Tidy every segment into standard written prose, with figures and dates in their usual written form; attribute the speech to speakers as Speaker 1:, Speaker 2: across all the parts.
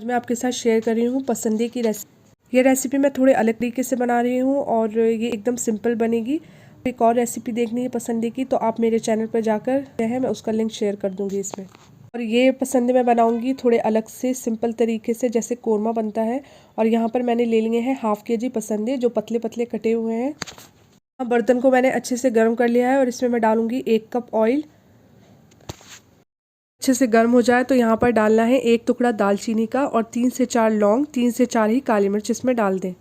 Speaker 1: मैं आपके साथ शेयर कर रही हूँ पसंदे की रेसिपी। ये रेसिपी मैं थोड़े अलग तरीके से बना रही हूँ और ये एकदम सिंपल बनेगी। एक और रेसिपी देखनी है पसंदे की तो आप मेरे चैनल पर जाकर है, मैं उसका लिंक शेयर कर दूँगी इसमें। और ये पसंदे मैं बनाऊँगी थोड़े अलग से सिंपल तरीके से, जैसे कोरमा बनता है। और यहाँ पर मैंने ले लिए हैं ½ kg पसंदे जो पतले पतले कटे हुए हैं। बर्तन को मैंने अच्छे से गर्म कर लिया है और इसमें मैं डालूँगी 1 कप ऑयल। अच्छे से गर्म हो जाए तो यहाँ पर डालना है 1 टुकड़ा दालचीनी का और 3 से 4 लौंग, 3 से 4 ही काली मिर्च इसमें डाल दें।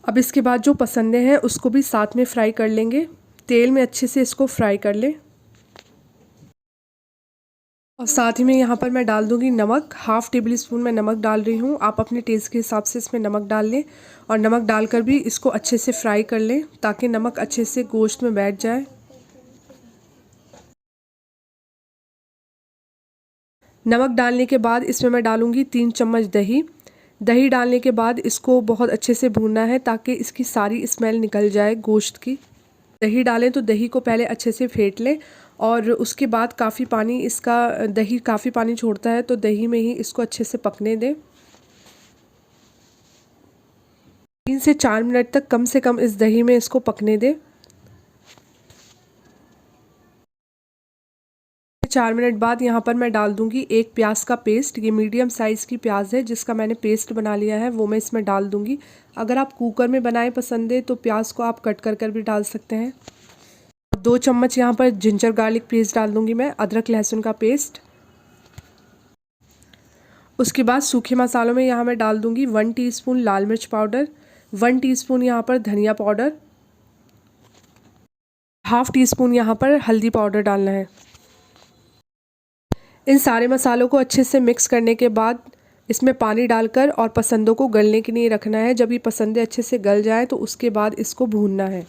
Speaker 1: अब इसके बाद जो पसंदे हैं उसको भी साथ में फ्राई कर लेंगे। तेल में अच्छे से इसको फ्राई कर लें। और साथ ही में यहाँ पर मैं डाल दूँगी नमक। ½ टेबल स्पून मैं नमक डाल रही हूँ। आप अपने टेस्ट के हिसाब से इसमें नमक डाल लें और नमक डालकर भी इसको अच्छे से फ्राई कर लें ताकि नमक अच्छे से गोश्त में बैठ जाए। नमक डालने के बाद इसमें मैं डालूँगी 3 चम्मच दही। दही डालने के बाद इसको बहुत अच्छे से भूनना है ताकि इसकी सारी स्मेल निकल जाए गोश्त की। दही डालें तो दही को पहले अच्छे से फेंट लें और उसके बाद दही काफ़ी पानी छोड़ता है तो दही में ही इसको अच्छे से पकने दें। 3 से 4 मिनट तक कम से कम इस दही में इसको पकने दें। 4 मिनट बाद यहाँ पर मैं डाल दूँगी 1 प्याज का पेस्ट। ये मीडियम साइज़ की प्याज है जिसका मैंने पेस्ट बना लिया है, वो मैं इसमें डाल दूँगी। अगर आप कुकर में बनाएं पसंद है तो प्याज को आप कट कर भी डाल सकते हैं। 2 चम्मच यहाँ पर जिंजर गार्लिक पेस्ट डाल दूँगी मैं, अदरक लहसुन का पेस्ट। उसके बाद सूखे मसालों में यहाँ मैं डाल दूँगी 1 टीस्पून लाल मिर्च पाउडर, 1 टीस्पून यहाँ पर धनिया पाउडर, ½ टीस्पून यहाँ पर हल्दी पाउडर डालना है। इन सारे मसालों को अच्छे से मिक्स करने के बाद इसमें पानी डालकर और पसंदों को गलने के लिए रखना है। जब ये पसंदे अच्छे से गल जाएं तो उसके बाद इसको भूनना है। 1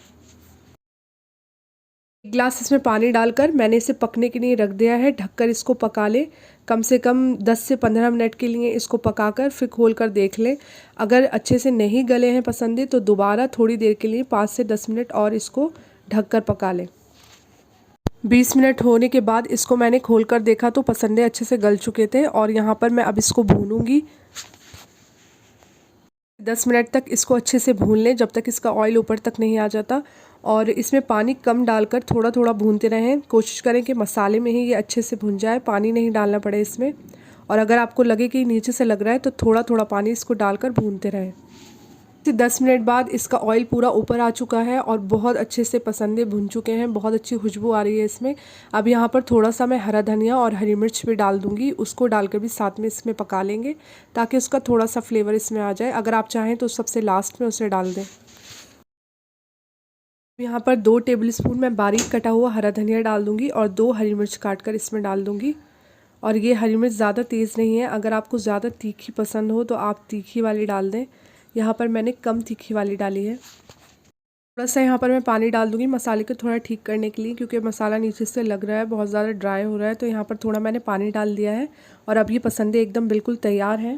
Speaker 1: गिलास इसमें पानी डालकर मैंने इसे पकने के लिए रख दिया है। ढककर इसको पका लें। कम से कम 10 से 15 मिनट के लिए इसको पकाकर फिर खोल कर देख लें। अगर अच्छे से नहीं गले हैं पसंदे तो दोबारा थोड़ी देर के लिए 5 से 10 मिनट और इसको ढककर पका लें। 20 मिनट होने के बाद इसको मैंने खोलकर देखा तो पसंदे अच्छे से गल चुके थे और यहाँ पर मैं अब इसको भूनूंगी। 10 मिनट तक इसको अच्छे से भून लें जब तक इसका ऑयल ऊपर तक नहीं आ जाता। और इसमें पानी कम डालकर थोड़ा थोड़ा भूनते रहें। कोशिश करें कि मसाले में ही ये अच्छे से भुन जाए, पानी नहीं डालना पड़े इसमें। और अगर आपको लगे कि नीचे से लग रहा है तो थोड़ा थोड़ा पानी इसको डालकर भूनते रहें। 10 मिनट बाद इसका ऑयल पूरा ऊपर आ चुका है और बहुत अच्छे से पसंदे भुन चुके हैं। बहुत अच्छी खुशबू आ रही है इसमें। अब यहाँ पर थोड़ा सा मैं हरा धनिया और हरी मिर्च भी डाल दूँगी। उसको डालकर भी साथ में इसमें पका लेंगे ताकि उसका थोड़ा सा फ्लेवर इसमें आ जाए। अगर आप चाहें तो सबसे लास्ट में उसे डाल दें। यहाँ पर 2 टेबल स्पून मैं बारीक कटा हुआ हरा धनिया डाल दूँगी और 2 हरी मिर्च काट कर इसमें डाल दूँगी। और ये हरी मिर्च ज़्यादा तेज़ नहीं है। अगर आपको ज़्यादा तीखी पसंद हो तो आप तीखी वाली डाल दें। यहाँ पर मैंने कम तीखी वाली डाली है। थोड़ा सा यहाँ पर मैं पानी डाल दूँगी मसाले को थोड़ा ठीक करने के लिए, क्योंकि मसाला नीचे से लग रहा है, बहुत ज़्यादा ड्राई हो रहा है। तो यहाँ पर थोड़ा मैंने पानी डाल दिया है और अब ये पसंदे एकदम बिल्कुल तैयार हैं।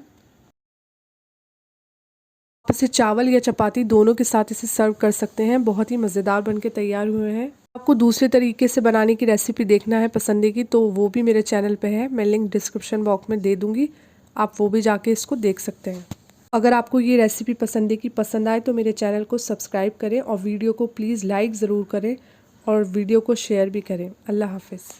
Speaker 1: आप इसे चावल या चपाती दोनों के साथ इसे सर्व कर सकते हैं। बहुत ही मज़ेदार बनके तैयार हुए हैं। आपको दूसरे तरीके से बनाने की रेसिपी देखना है पसंदे की तो वो भी मेरे चैनल पे है, मैं लिंक डिस्क्रिप्शन बॉक्स में दे दूँगी, आप वो भी जाके इसको देख सकते हैं। अगर आपको ये रेसिपी पसंद आए तो मेरे चैनल को सब्सक्राइब करें और वीडियो को प्लीज़ लाइक ज़रूर करें और वीडियो को शेयर भी करें। अल्लाह हाफ़िज़।